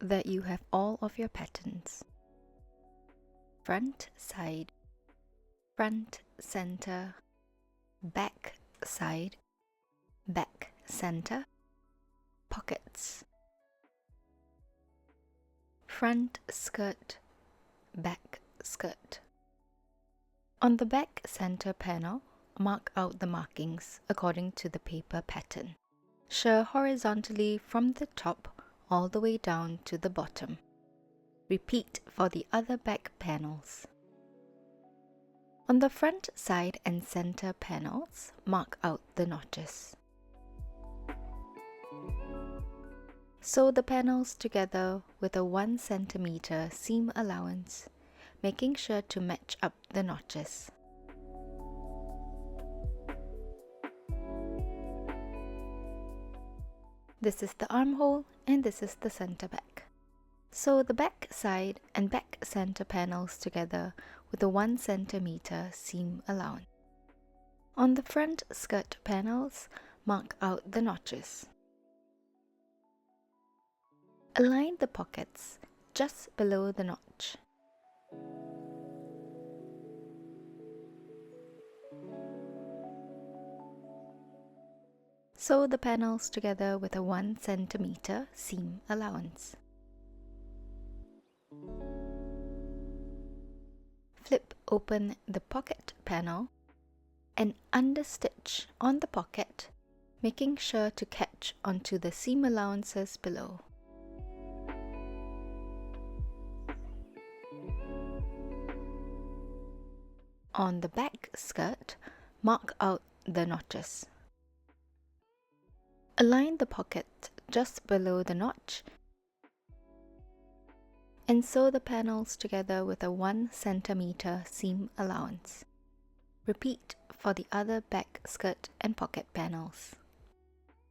that you have all of your patterns. Front, side, front, center, back, side, back, center, pockets. Front skirt, back skirt. On the back center panel, mark out the markings according to the paper pattern. Shirr horizontally from the top all the way down to the bottom. Repeat for the other back panels. On the front, side and center panels, mark out the notches. Sew the panels together with a 1 cm seam allowance, making sure to match up the notches. This is the armhole and this is the center back. Sew the back side and back center panels together with a 1 cm seam allowance. On the front skirt panels, mark out the notches. Align the pockets just below the notch. Sew the panels together with a 1 cm seam allowance. Flip open the pocket panel and understitch on the pocket, making sure to catch onto the seam allowances below. On the back skirt, mark out the notches. Align the pocket just below the notch and sew the panels together with a 1 cm seam allowance. Repeat for the other back skirt and pocket panels.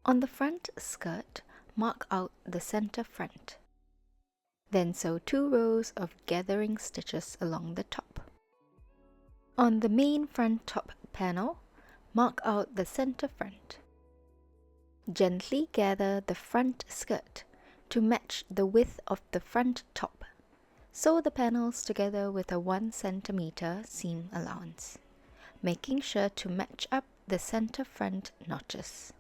On the front skirt, mark out the center front. Then sew 2 rows of gathering stitches along the top. On the main front top panel, mark out the center front. Gently gather the front skirt to match the width of the front top. Sew the panels together with a 1 cm seam allowance, making sure to match up the center front notches.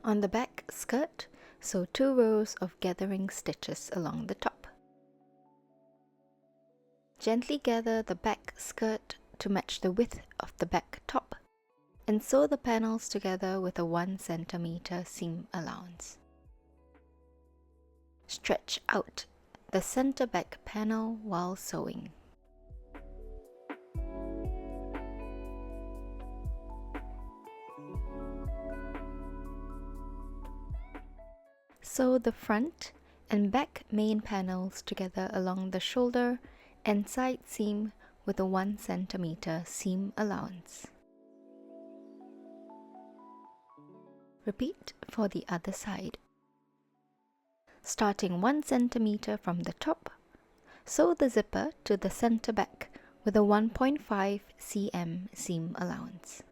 On the back skirt, sew 2 rows of gathering stitches along the top. Gently gather the back skirt to match the width of the back top and sew the panels together with a 1 cm seam allowance. Stretch out the center back panel while sewing. Sew the front and back main panels together along the shoulder and side seam with a 1 cm seam allowance. Repeat for the other side. Starting 1 cm from the top, sew the zipper to the center back with a 1.5 cm seam allowance.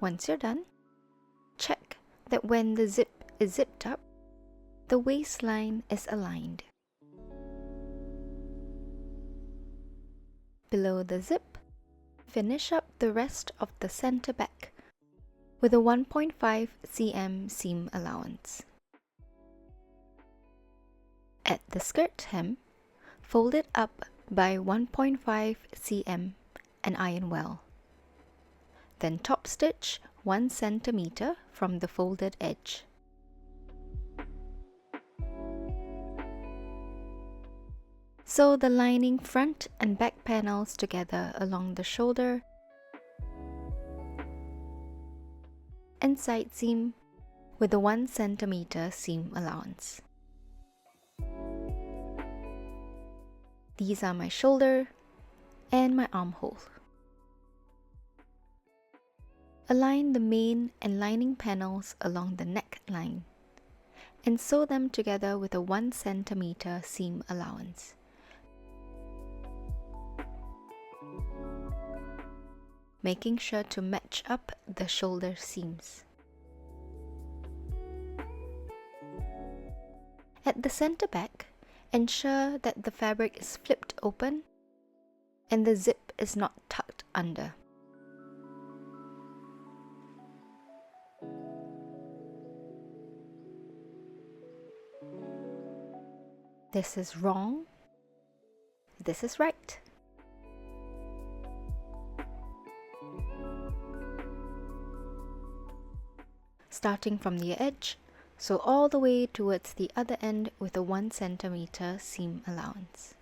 Once you're done, check that when the zip is zipped up, the waistline is aligned. Below the zip, finish up the rest of the center back with a 1.5 cm seam allowance. At the skirt hem, fold it up by 1.5 cm and iron well. Then top stitch 1 cm from the folded edge. Sew the lining front and back panels together along the shoulder and side seam with a 1 cm seam allowance. These are my shoulder and my armhole. Align the main and lining panels along the neckline and sew them together with a 1 centimeter seam allowance. Making sure to match up the shoulder seams. At the center back, ensure that the fabric is flipped open and the zip is not tucked under. This is wrong. This is right. Starting from the edge, sew all the way towards the other end with a 1 centimeter seam allowance.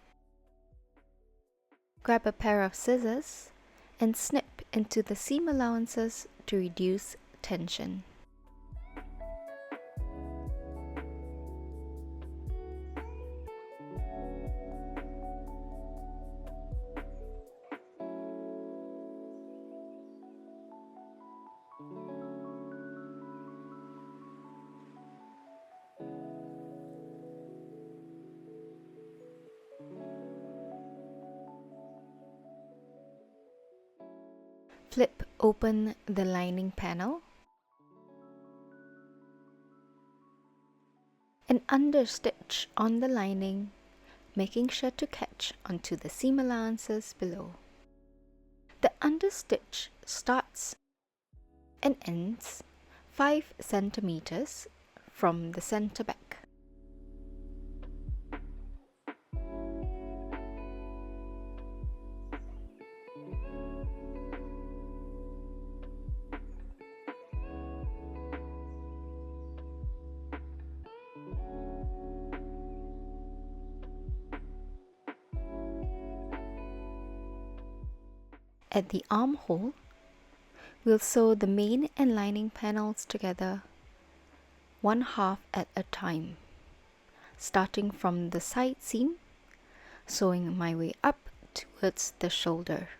Grab a pair of scissors and snip into the seam allowances to reduce tension. Flip open the lining panel and understitch on the lining, making sure to catch onto the seam allowances below. The understitch starts and ends 5 centimeters from the center back. At the armhole, we'll sew the main and lining panels together 1/2 at a time, starting from the side seam, sewing my way up towards the shoulder.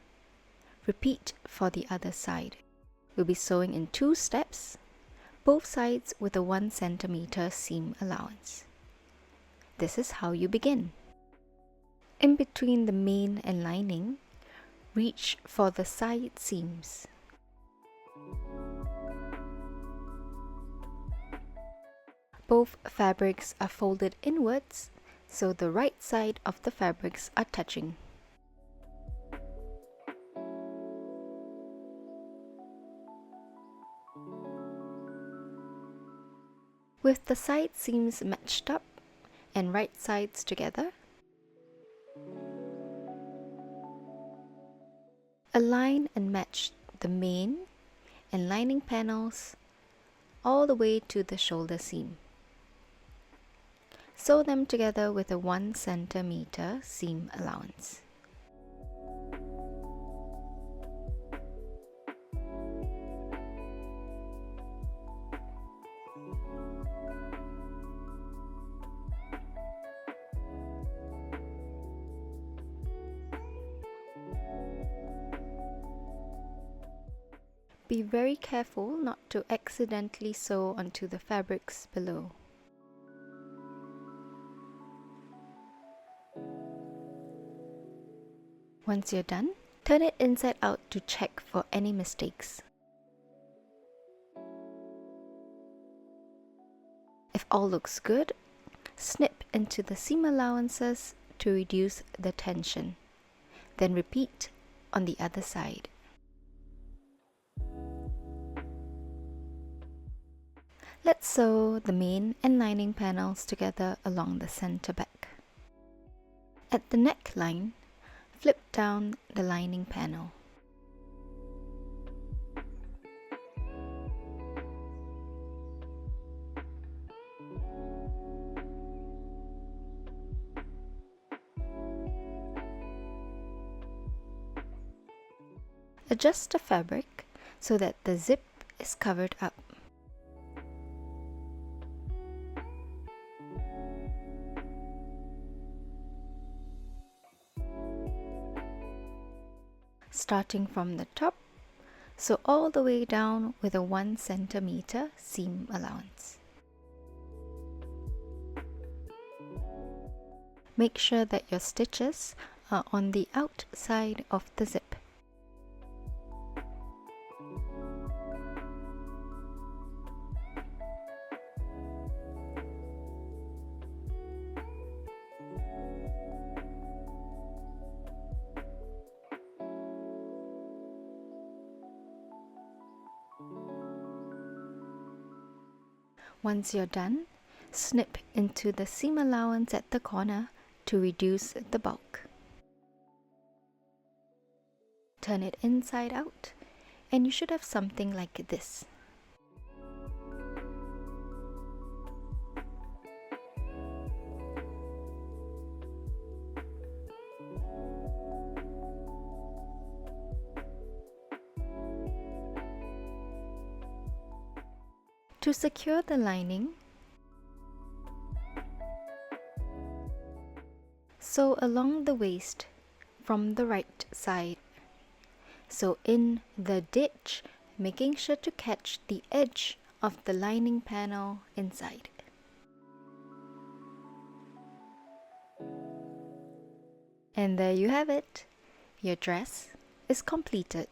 Repeat for the other side. We'll be sewing in 2 steps, both sides with a 1 centimeter seam allowance. This is how you begin. In between the main and lining, reach for the side seams. Both fabrics are folded inwards, so the right side of the fabrics are touching. With the side seams matched up and right sides together, align and match the main and lining panels all the way to the shoulder seam. Sew them together with a 1 centimeter seam allowance. Be very careful not to accidentally sew onto the fabrics below. Once you're done, turn it inside out to check for any mistakes. If all looks good, snip into the seam allowances to reduce the tension. Then repeat on the other side. Let's sew the main and lining panels together along the center back. At the neckline, flip down the lining panel. Adjust the fabric so that the zip is covered up. Starting from the top, sew all the way down with a 1 centimeter seam allowance. Make sure that your stitches are on the outside of the zip. Once you're done, snip into the seam allowance at the corner to reduce the bulk. Turn it inside out, and you should have something like this. To secure the lining, sew along the waist from the right side. Sew in the ditch, making sure to catch the edge of the lining panel inside. And there you have it. Your dress is completed.